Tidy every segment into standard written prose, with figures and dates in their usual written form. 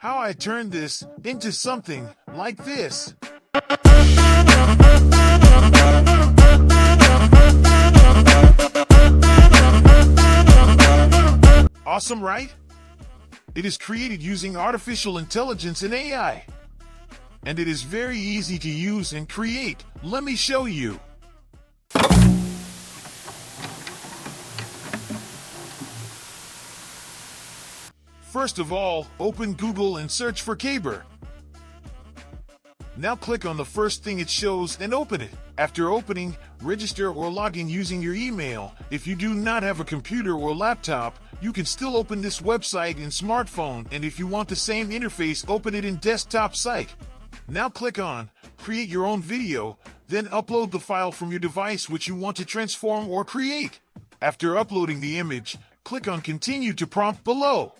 how I turned this into something like this. Awesome, right? It is created using artificial intelligence and AI. And it is very easy to use and create. Let me show you. First of all, open Google and search for kaiber. Now click on the first thing it shows and open it. After opening, register or log in using your email. If you do not have a computer or laptop, you can still open this website in smartphone, and if you want the same interface, open it in desktop site. Now click on Create Your Own Video, then upload the file from your device which you want to transform or create. After uploading the image, click on Continue to prompt below.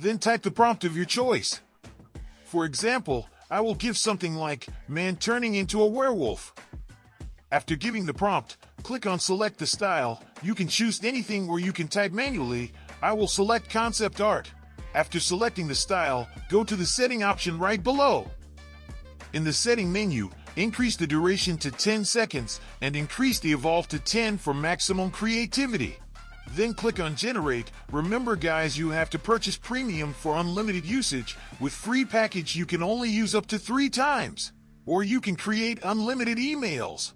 Then type the prompt of your choice. For example, I will give something like, man turning into a werewolf. After giving the prompt, click on Select the Style. You can choose anything or you can type manually. I will select Concept Art. After selecting the style, go to the Setting option right below. In the Setting menu, increase the duration to 10 seconds and increase the Evolve to 10 for maximum creativity. Then click on Generate. Remember guys, you have to purchase premium for unlimited usage. With free package you can only use up to 3 times. Or you can create unlimited emails.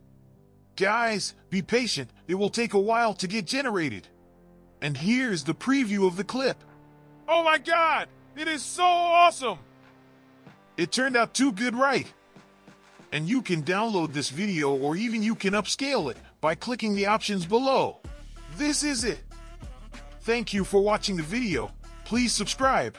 Guys, be patient, it will take a while to get generated. And here's the preview of the clip. Oh my god, it is so awesome! It turned out too good, right? And you can download this video or even you can upscale it by clicking the options below. This is it. Thank you for watching the video. Please subscribe.